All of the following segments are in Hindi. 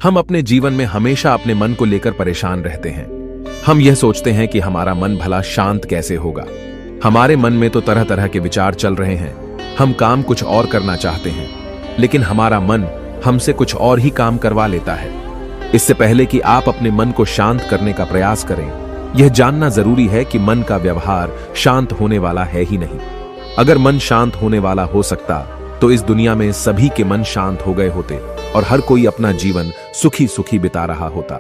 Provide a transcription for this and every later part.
हम अपने जीवन में हमेशा अपने मन को लेकर परेशान रहते हैं। हम यह सोचते हैं कि हमारा मन भला शांत कैसे होगा। हमारे मन में तो तरह तरह के विचार चल रहे हैं। हम काम कुछ और करना चाहते हैं, लेकिन हमारा मन हमसे कुछ और ही काम करवा लेता है। इससे पहले कि आप अपने मन को शांत करने का प्रयास करें, यह जानना जरूरी है कि मन का व्यवहार शांत होने वाला है ही नहीं। अगर मन शांत होने वाला हो सकता तो इस दुनिया में सभी के मन शांत हो गए होते और हर कोई अपना जीवन सुखी सुखी बिता रहा होता।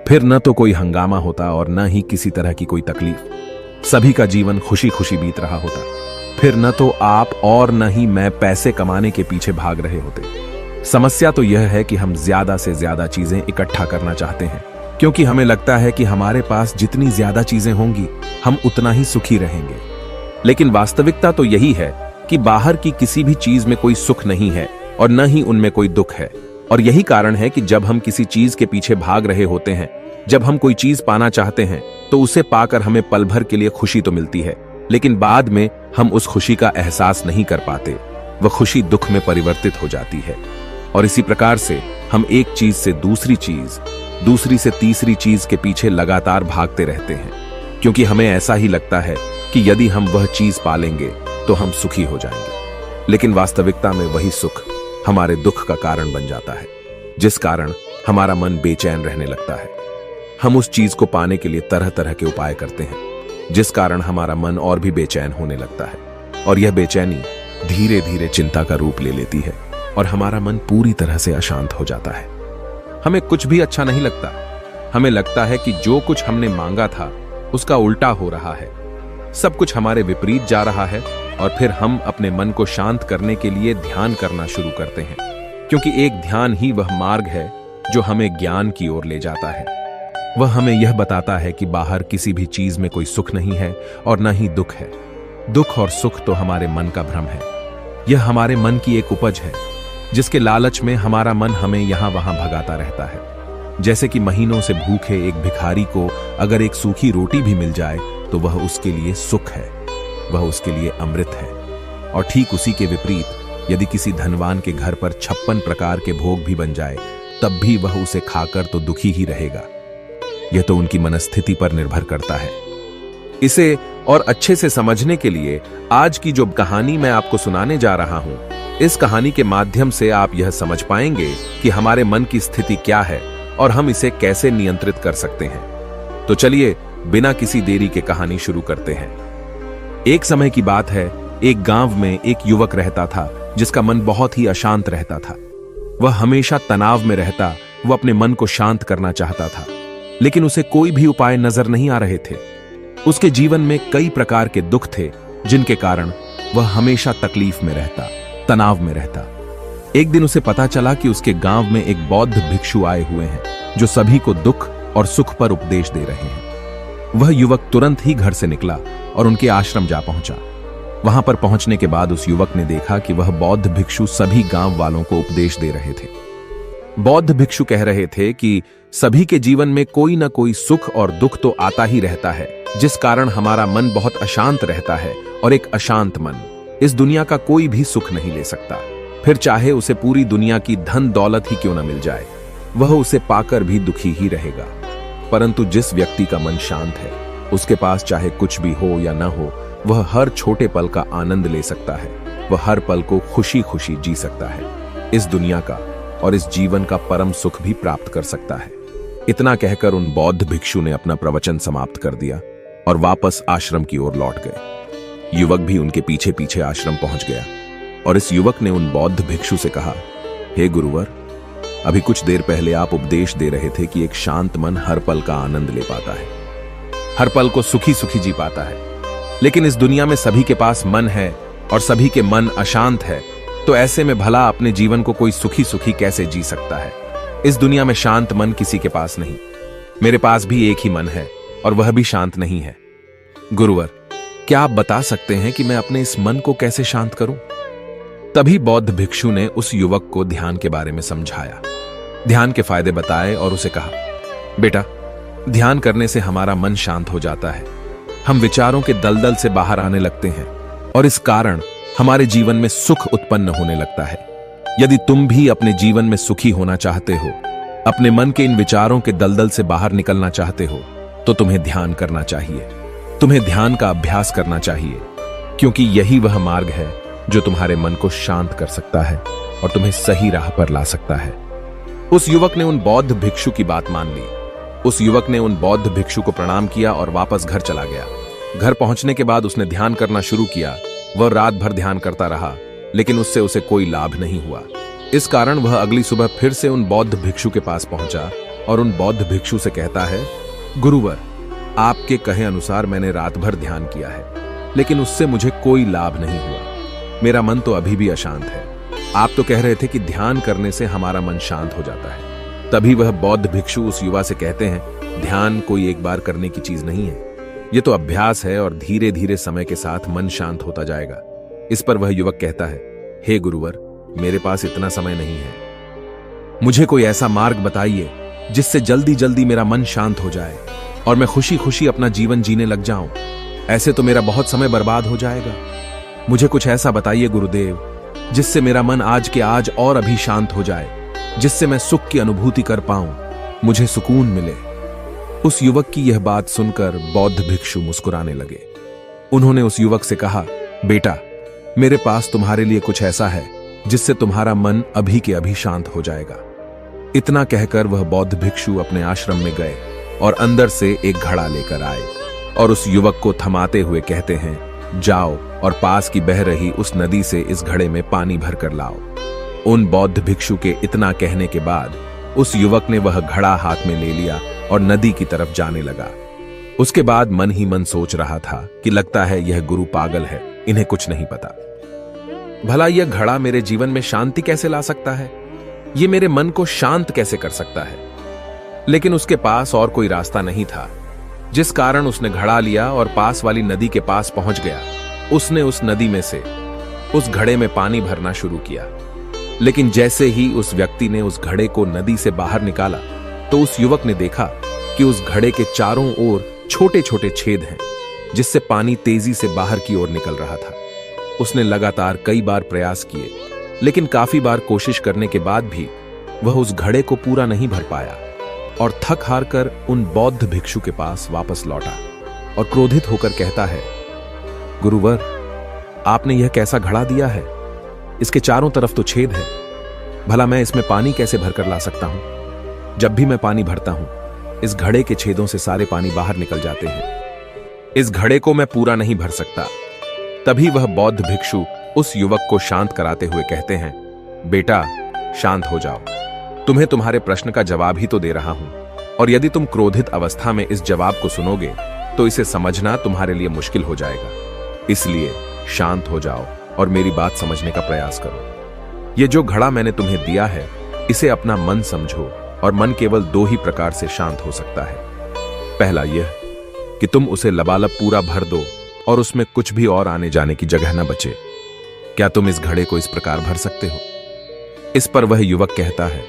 फिर न तो कोई हंगामा होता और न ही किसी तरह की कोई तकलीफ। सभी का जीवन खुशी खुशी बीत रहा होता। फिर न तो आप और न ही मैं पैसे कमाने के पीछे भाग रहे होते। समस्या तो यह है कि हम ज्यादा से ज्यादा चीजें इकट्ठा करना चाहते हैं, क्योंकि हमें लगता है कि हमारे पास जितनी ज्यादा चीजें होंगी हम उतना ही सुखी रहेंगे। लेकिन वास्तविकता तो यही है कि बाहर की किसी भी चीज में कोई सुख नहीं है और न ही उनमें कोई दुख है। और यही कारण है कि जब हम किसी चीज के पीछे भाग रहे होते हैं, जब हम कोई चीज पाना चाहते हैं, तो उसे पाकर हमें पल भर के लिए खुशी तो मिलती है, लेकिन बाद में हम उस खुशी का एहसास नहीं कर पाते। वह खुशी दुख में परिवर्तित हो जाती है। और इसी प्रकार से हम एक चीज से दूसरी चीज, दूसरी से तीसरी चीज के पीछे लगातार भागते रहते हैं, क्योंकि हमें ऐसा ही लगता है कि यदि हम वह चीज पालेंगे तो हम सुखी हो जाएंगे। लेकिन वास्तविकता में वही सुख हमारे दुख का कारण बन जाता है, जिस कारण हमारा मन बेचैन रहने लगता है। हम उस चीज को पाने के लिए तरह तरह के उपाय करते हैं, जिस कारण हमारा मन और भी बेचैन होने लगता है। और यह बेचैनी धीरे धीरे चिंता का रूप ले लेती है और हमारा मन पूरी तरह से अशांत हो जाता है। हमें कुछ भी अच्छा नहीं लगता। हमें लगता है कि जो कुछ हमने मांगा था उसका उल्टा हो रहा है। सब कुछ हमारे विपरीत जा रहा है। और फिर हम अपने मन को शांत करने के लिए ध्यान करना शुरू करते हैं, क्योंकि एक ध्यान ही वह मार्ग है जो हमें ज्ञान की ओर ले जाता है। वह हमें यह बताता है कि बाहर किसी भी चीज में कोई सुख नहीं है और न ही दुख है। दुख और सुख तो हमारे मन का भ्रम है। यह हमारे मन की एक उपज है, जिसके लालच में हमारा मन हमें यहां वहां भगाता रहता है। जैसे कि महीनों से भूखे एक भिखारी को अगर एक सूखी रोटी भी मिल जाए तो वह उसके लिए सुख है, वह उसके लिए अमृत है। और ठीक उसी के विपरीत यदि किसी धनवान के घर पर 56 प्रकार के भोग भी बन जाए, तब भी वह उसे खाकर तो दुखी ही रहेगा। यह तो उनकी मनस्थिति पर निर्भर करता है। इसे और अच्छे से समझने के लिए आज की जो कहानी मैं आपको सुनाने जा रहा हूं, इस कहानी के माध्यम से आप यह समझ पाएंगे कि हमारे मन की स्थिति क्या है और हम इसे कैसे नियंत्रित कर सकते हैं। तो चलिए बिना किसी देरी के कहानी शुरू करते हैं। एक समय की बात है, एक गांव में एक युवक रहता था जिसका मन बहुत ही अशांत रहता था। वह हमेशा तनाव में रहता। वह अपने मन को शांत करना चाहता था, लेकिन उसे कोई भी उपाय नजर नहीं आ रहे थे। उसके जीवन में कई प्रकार के दुख थे, जिनके कारण वह हमेशा तकलीफ में रहता, तनाव में रहता। एक दिन उसे पता चला कि उसके गांव में एक बौद्ध भिक्षु आए हुए हैं, जो सभी को दुख और सुख पर उपदेश दे रहे हैं। वह युवक तुरंत ही घर से निकला और उनके आश्रम जा पहुंचा। वहां पर पहुंचने के बाद उस युवक ने देखा कि वह बौद्ध भिक्षु सभी गांव वालों को उपदेश दे रहे थे। बौद्ध भिक्षु कह रहे थे कि सभी के जीवन में कोई ना कोई सुख और दुख तो आता ही रहता है, जिस कारण हमारा मन बहुत अशांत रहता है। और एक अशांत मन इस दुनिया का कोई भी सुख नहीं ले सकता। फिर चाहे उसे पूरी दुनिया की धन दौलत ही क्यों न मिल जाए, वह उसे पाकर भी दुखी ही रहेगा। परंतु जिस व्यक्ति का मन शांत है, उसके पास चाहे कुछ भी हो या ना हो, वह हर छोटे पल का आनंद ले सकता है। वह हर पल को खुशी खुशी जी सकता है। इस दुनिया का और इस जीवन का परम सुख भी प्राप्त कर सकता है। इतना कहकर उन बौद्ध भिक्षु ने अपना प्रवचन समाप्त कर दिया और वापस आश्रम की ओर लौट गए। युवक भी उनके पीछे पीछे आश्रम पहुंच गया और इस युवक ने उन बौद्ध भिक्षु से कहा, हे गुरुवर, अभी कुछ देर पहले आप उपदेश दे रहे थे कि एक शांत मन हर पल का आनंद ले पाता है, हर पल को सुखी सुखी जी पाता है। लेकिन इस दुनिया में सभी के पास मन है और सभी के मन अशांत है, तो ऐसे में भला अपने जीवन को कोई सुखी सुखी कैसे जी सकता है। इस दुनिया में शांत मन किसी के पास नहीं। मेरे पास भी एक ही मन है और वह भी शांत नहीं है। गुरुवर, क्या आप बता सकते हैं कि मैं अपने इस मन को कैसे शांत करूं? तभी बौद्ध भिक्षु ने उस युवक को ध्यान के बारे में समझाया, ध्यान के फायदे बताए और उसे कहा, बेटा, ध्यान करने से हमारा मन शांत हो जाता है। हम विचारों के दलदल से बाहर आने लगते हैं और इस कारण हमारे जीवन में सुख उत्पन्न होने लगता है। यदि तुम भी अपने जीवन में सुखी होना चाहते हो, अपने मन के इन विचारों के दलदल से बाहर निकलना चाहते हो तो तुम्हें ध्यान करना चाहिए। तुम्हें ध्यान का अभ्यास करना चाहिए, क्योंकि यही वह मार्ग है जो तुम्हारे मन को शांत कर सकता है और तुम्हें सही राह पर ला सकता है। उस युवक ने उन बौद्ध भिक्षु की बात मान ली। उस युवक ने उन बौद्ध भिक्षु को प्रणाम किया और वापस घर चला गया। घर पहुंचने के बाद उसने ध्यान करना शुरू किया। वह रात भर ध्यान करता रहा, लेकिन उससे उसे कोई लाभ नहीं हुआ। इस कारण वह अगली सुबह फिर से उन बौद्ध भिक्षु के पास पहुंचा और उन बौद्ध भिक्षु से कहता है, गुरुवर, आपके कहे अनुसार मैंने रात भर ध्यान किया है, लेकिन उससे मुझे कोई लाभ नहीं हुआ। मेरा मन तो अभी भी अशांत है। आप तो कह रहे थे कि ध्यान करने से हमारा मन शांत हो जाता है। तभी वह बौद्ध भिक्षु उस युवा से कहते हैं, ध्यान कोई एक बार करने की चीज नहीं है, ये तो अभ्यास है और धीरे धीरे समय के साथ मन शांत होता जाएगा। इस पर वह युवक कहता है, हे गुरुवर, मेरे पास इतना समय नहीं है। मुझे कोई ऐसा मार्ग बताइए जिससे जल्दी जल्दी मेरा मन शांत हो जाए और मैं खुशी खुशी अपना जीवन जीने लग जाऊं। ऐसे तो मेरा बहुत समय बर्बाद हो जाएगा। मुझे कुछ ऐसा बताइए गुरुदेव, जिससे मेरा मन आज के आज और अभी शांत हो जाए, जिससे मैं सुख की अनुभूति कर पाऊं, मुझे सुकून मिले। उस युवक की यह बात सुनकर बौद्ध भिक्षु मुस्कुराने लगे। उन्होंने उस युवक से कहा, बेटा, मेरे पास तुम्हारे लिए कुछ ऐसा है जिससे तुम्हारा मन अभी के अभी शांत हो जाएगा। इतना कहकर वह बौद्ध भिक्षु अपने आश्रम में गए और अंदर से एक घड़ा लेकर आए और उस युवक को थमाते हुए कहते हैं, जाओ और पास की बह रही उस नदी से इस घड़े में पानी भर कर लाओ। उन बौद्ध भिक्षु के इतना कहने के बाद उस युवक ने वह घड़ा हाथ में ले लिया और नदी की तरफ जाने लगा। उसके बाद मन ही मन सोच रहा था कि लगता है यह गुरु पागल है, इन्हें कुछ नहीं पता। भला यह घड़ा मेरे जीवन में शांति कैसे ला सकता है? यह मेरे मन को शांत कैसे कर सकता है? लेकिन उसके पास और कोई रास्ता नहीं था, जिस कारण उसने घड़ा लिया और पास वाली नदी के पास पहुंच गया। उसने उस नदी में से उस घड़े में पानी भरना शुरू किया, लेकिन जैसे ही उस व्यक्ति ने उस घड़े को नदी से बाहर निकाला तो उस युवक ने देखा कि उस घड़े के चारों ओर छोटे छोटे छेद हैं, जिससे पानी तेजी से बाहर की ओर निकल रहा था। उसने लगातार कई बार प्रयास किए, लेकिन काफी बार कोशिश करने के बाद भी वह उस घड़े को पूरा नहीं भर पाया और थक हार कर उन बौद्ध भिक्षु के पास वापस लौटा और क्रोधित होकर कहता है, गुरुवर, आपने यह कैसा घड़ा दिया है? इसके चारों तरफ तो छेद है। भला मैं इसमें पानी कैसे भरकर ला सकता हूं? जब भी मैं पानी भरता हूं, इस घड़े के छेदों से सारे पानी बाहर निकल जाते हैं। इस घड़े को मैं पूरा नहीं भर सकता। तभी वह बौद्ध भिक्षु उस युवक को शांत कराते हुए कहते हैं, बेटा, शांत हो जाओ। तुम्हें तुम्हारे प्रश्न का जवाब ही तो दे रहा हूं, और यदि तुम क्रोधित अवस्था में इस जवाब को सुनोगे तो इसे समझना तुम्हारे लिए मुश्किल हो जाएगा। इसलिए शांत हो जाओ और मेरी बात समझने का प्रयास करो। यह जो घड़ा मैंने तुम्हें दिया है, इसे अपना मन समझो, और मन केवल दो ही प्रकार से शांत हो सकता है। पहला यह कि तुम उसे लबालब पूरा भर दो और उसमें कुछ भी और आने जाने की जगह न बचे। क्या तुम इस घड़े को इस प्रकार भर सकते हो? इस पर वह युवक कहता है,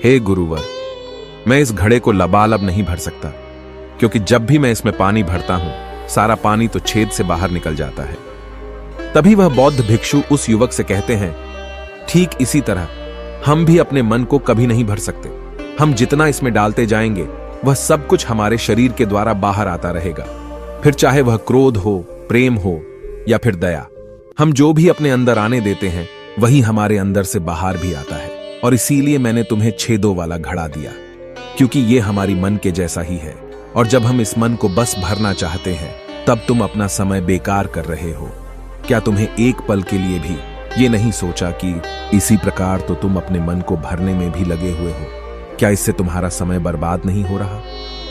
हे गुरुवर, मैं इस घड़े को लबालब नहीं भर सकता, क्योंकि जब भी मैं इसमें पानी भरता हूं, सारा पानी तो छेद से बाहर निकल जाता है। तभी वह बौद्ध भिक्षु उस युवक से कहते हैं, ठीक इसी तरह हम भी अपने मन को कभी नहीं भर सकते। हम जितना इसमें डालते जाएंगे, वह सब कुछ हमारे शरीर के द्वारा बाहर आता रहेगा। फिर चाहे वह क्रोध हो, प्रेम हो या फिर दया, हम जो भी अपने अंदर आने देते हैं, वही हमारे अंदर से बाहर भी आता है। और इसीलिए मैंने तुम्हें छेदों वाला घड़ा दिया, क्योंकि ये हमारी मन के जैसा ही है। और जब हम इस मन को बस भरना चाहते हैं, तब तुम अपना समय बेकार कर रहे हो। क्या तुम्हें एक पल के लिए भी ये नहीं सोचा कि इसी प्रकार तो तुम अपने मन को भरने में भी लगे हुए हो? क्या इससे तुम्हारा समय बर्बाद नहीं हो रहा?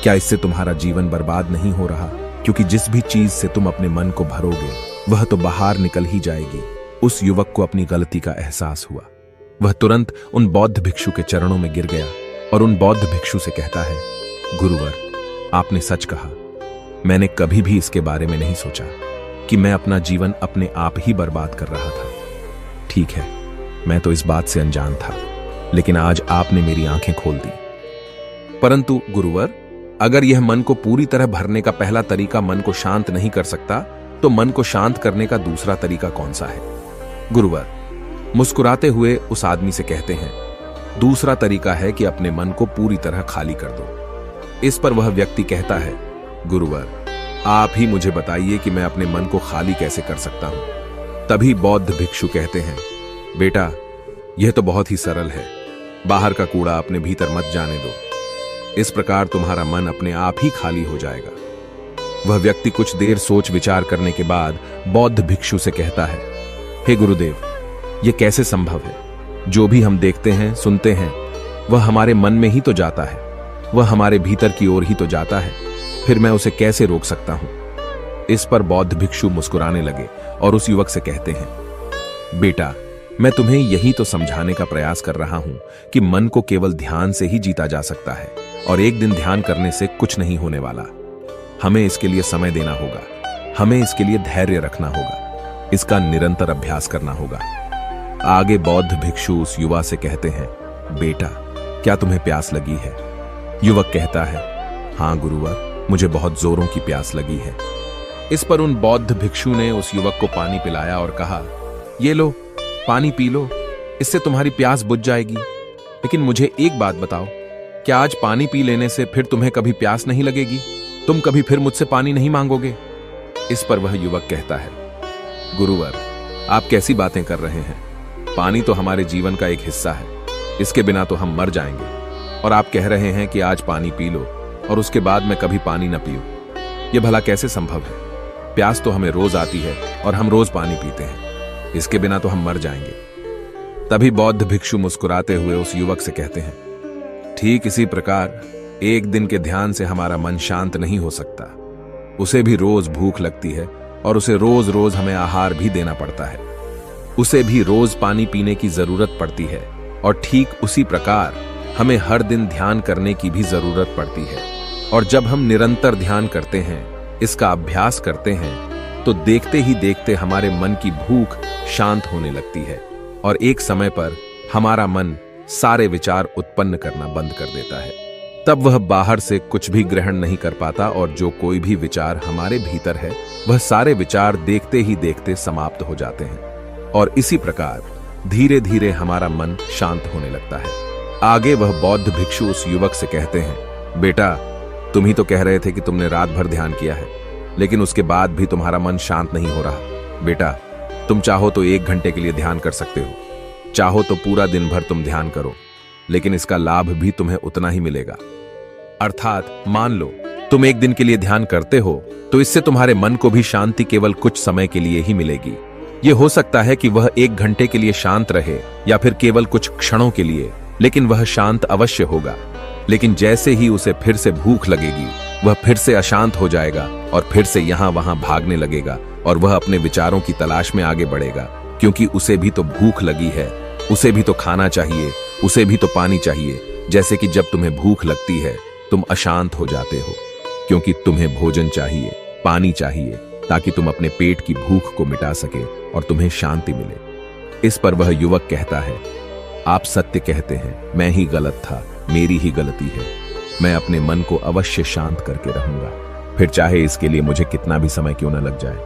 क्या इससे तुम्हारा जीवन बर्बाद नहीं हो रहा? क्योंकि जिस भी चीज से तुम अपने मन को भरोगे, वह तो बाहर निकल ही जाएगी। उस युवक को अपनी गलती का एहसास हुआ। वह तुरंत उन बौद्ध भिक्षु के चरणों में गिर गया और उन बौद्ध भिक्षु से कहता है, गुरुवर, आपने सच कहा। मैंने कभी भी इसके बारे में नहीं सोचा कि मैं अपना जीवन अपने आप ही बर्बाद कर रहा था। ठीक है, मैं तो इस बात से अनजान था, लेकिन आज आपने मेरी आंखें खोल दी। परंतु गुरुवर, अगर यह मन को पूरी तरह भरने का पहला तरीका मन को शांत नहीं कर सकता, तो मन को शांत करने का दूसरा तरीका कौन सा है? गुरुवर मुस्कुराते हुए उस आदमी से कहते हैं, दूसरा तरीका है कि अपने मन को पूरी तरह खाली कर दो। इस पर वह व्यक्ति कहता है, गुरुवर, आप ही मुझे बताइए कि मैं अपने मन को खाली कैसे कर सकता हूं। तभी बौद्ध भिक्षु कहते हैं, बेटा, यह तो बहुत ही सरल है। बाहर का कूड़ा अपने भीतर मत जाने दो। इस प्रकार तुम्हारा मन अपने आप ही खाली हो जाएगा। वह व्यक्ति कुछ देर सोच विचार करने के बाद बौद्ध भिक्षु से कहता है, हे गुरुदेव, यह कैसे संभव है? जो भी हम देखते हैं, सुनते हैं, वह हमारे मन में ही तो जाता है, वह हमारे भीतर की ओर ही तो जाता है। फिर मैं उसे कैसे रोक सकता हूं? इस पर बौद्ध भिक्षु मुस्कुराने लगे और उस युवक से कहते हैं, बेटा, मैं तुम्हें यही तो समझाने का प्रयास कर रहा हूं कि मन को केवल ध्यान से ही जीता जा सकता है और एक दिन ध्यान करने से कुछ नहीं होने वाला। हमें इसके लिए समय देना होगा, हमें इसके लिए धैर्य रखना होगा, इसका निरंतर अभ्यास करना होगा। आगे बौद्ध भिक्षु उस युवा से कहते हैं, बेटा, क्या तुम्हें प्यास लगी है? युवक कहता है, हां गुरुवर, मुझे बहुत जोरों की प्यास लगी है। इस पर उन बौद्ध भिक्षु ने उस युवक को पानी पिलाया और कहा, ये लो, पानी पी लो, इससे तुम्हारी प्यास बुझ जाएगी। लेकिन मुझे एक बात बताओ, क्या आज पानी पी लेने से फिर तुम्हें कभी प्यास नहीं लगेगी? तुम कभी फिर मुझसे पानी नहीं मांगोगे? इस पर वह युवक कहता है, गुरुवर, आप कैसी बातें कर रहे हैं? पानी तो हमारे जीवन का एक हिस्सा है, इसके बिना तो हम मर जाएंगे। और आप कह रहे हैं कि आज पानी पी लो और उसके बाद मैं कभी पानी न पीऊं। यह भला कैसे संभव है? प्यास तो हमें रोज आती है और हम रोज पानी पीते हैं, इसके बिना तो हम मर जाएंगे। तभी बौद्ध भिक्षु मुस्कुराते हुए उस युवक से कहते हैं, ठीक इसी प्रकार एक दिन के ध्यान से हमारा मन शांत नहीं हो सकता। उसे भी रोज भूख लगती है और उसे रोज रोज हमें आहार भी देना पड़ता है। उसे भी रोज पानी पीने की जरूरत पड़ती है और ठीक उसी प्रकार हमें हर दिन ध्यान करने की भी जरूरत पड़ती है। और जब हम निरंतर ध्यान करते हैं, इसका अभ्यास करते हैं, तो देखते ही देखते हमारे मन की भूख शांत होने लगती है और एक समय पर हमारा मन सारे विचार उत्पन्न करना बंद कर देता है। तब वह बाहर से कुछ भी ग्रहण नहीं कर पाता और जो कोई भी विचार हमारे भीतर है, वह सारे विचार देखते ही देखते समाप्त हो जाते हैं और इसी प्रकार धीरे धीरे हमारा मन शांत होने लगता है। आगे वह बौद्ध भिक्षु उस युवक से कहते हैं, बेटा, तुम ही तो कह रहे थे कि तुमने रात भर ध्यान किया है, लेकिन उसके बाद भी तुम्हारा मन शांत नहीं हो रहा। बेटा, तुम चाहो तो 1 घंटे के लिए ध्यान कर सकते हो, चाहो तो पूरा दिन भर तुम ध्यान करो, लेकिन इसका लाभ भी तुम्हें उतना ही मिलेगा। अर्थात मान लो तुम 1 दिन के लिए ध्यान करते हो तो इससे तुम्हारे मन को भी शांति केवल कुछ समय के लिए ही मिलेगी। यह हो सकता है कि वह 1 घंटे के लिए शांत रहे या फिर केवल कुछ क्षणों के लिए, लेकिन वह शांत अवश्य होगा। लेकिन जैसे ही उसे फिर से भूख लगेगी, वह फिर से अशांत हो जाएगा और फिर से यहां वहां भागने लगेगा और वह अपने विचारों की तलाश में आगे बढ़ेगा, क्योंकि उसे भी तो भूख लगी है, उसे भी तो खाना चाहिए, उसे भी तो पानी चाहिए। जैसे कि जब तुम्हें भूख लगती है, तुम अशांत हो जाते हो, क्योंकि तुम्हें भोजन चाहिए, पानी चाहिए, ताकि तुम अपने पेट की भूख को मिटा सके और तुम्हें शांति मिले। इस पर वह युवक कहता है, आप सत्य कहते हैं, मैं ही गलत था, मेरी ही गलती है। मैं अपने मन को अवश्य शांत करके रहूंगा, फिर चाहे इसके लिए मुझे कितना भी समय क्यों न लग जाए,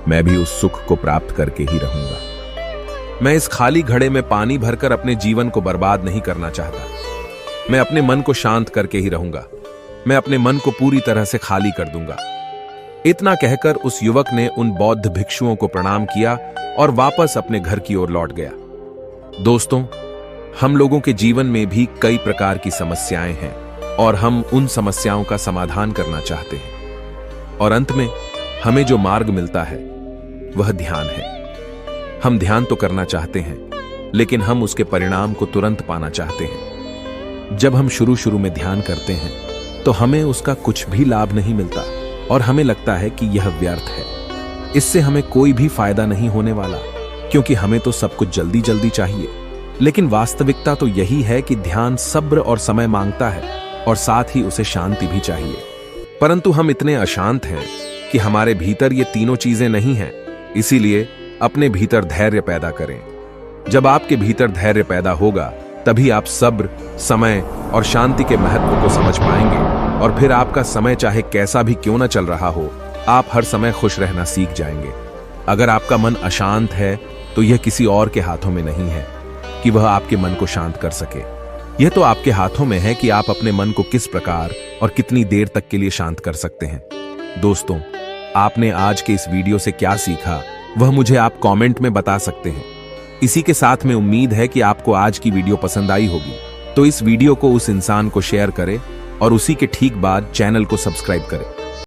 मैं भी उस सुख को प्राप्त करके ही रहूंगा। मैं इस खाली घड़े में पानी भरकर अपने जीवन को बर्बाद नहीं करना चाहता। मैं अपने मन को शांत करके ही रहूंगा, मैं अपने मन को पूरी तरह से खाली कर दूंगा। इतना कहकर उस युवक ने उन बौद्ध भिक्षुओं को प्रणाम किया और वापस अपने घर की ओर लौट गया। दोस्तों, हम लोगों के जीवन में भी कई प्रकार की समस्याएं हैं और हम उन समस्याओं का समाधान करना चाहते हैं, और अंत में हमें जो मार्ग मिलता है वह ध्यान है। हम ध्यान तो करना चाहते हैं, लेकिन हम उसके परिणाम को तुरंत पाना चाहते हैं। जब हम शुरू में ध्यान करते हैं तो हमें उसका कुछ भी लाभ नहीं मिलता और हमें लगता है कि यह व्यर्थ है, इससे हमें कोई भी फायदा नहीं होने वाला, क्योंकि हमें तो सब कुछ जल्दी जल्दी चाहिए। लेकिन वास्तविकता तो यही है कि ध्यान सब्र और समय मांगता है और साथ ही उसे शांति भी चाहिए। परंतु हम इतने अशांत हैं कि हमारे भीतर ये तीनों चीजें नहीं हैं। इसीलिए अपने भीतर धैर्य पैदा करें। जब आपके भीतर धैर्य पैदा होगा, तभी आप सब्र, समय और शांति के महत्व को समझ पाएंगे, और फिर आपका समय चाहे कैसा भी क्यों न चल रहा हो, आप हर समय खुश रहना सीख जाएंगे। अगर आपका मन अशांत है तो यह किसी और के हाथों में नहीं है कि वह आपके मन को शांत कर सके। यह तो आपके हाथों में है कि आप अपने मन को किस प्रकार और कितनी देर तक के लिए शांत कर सकते हैं। दोस्तों, आपने आज के इस वीडियो से क्या सीखा वह मुझे आप कमेंट में बता सकते हैं। इसी के साथ में उम्मीद है कि आपको आज की वीडियो पसंद आई होगी, तो इस वीडियो को उस इंसान को शेयर करें और उसी के ठीक बाद चैनल को सब्सक्राइब करें।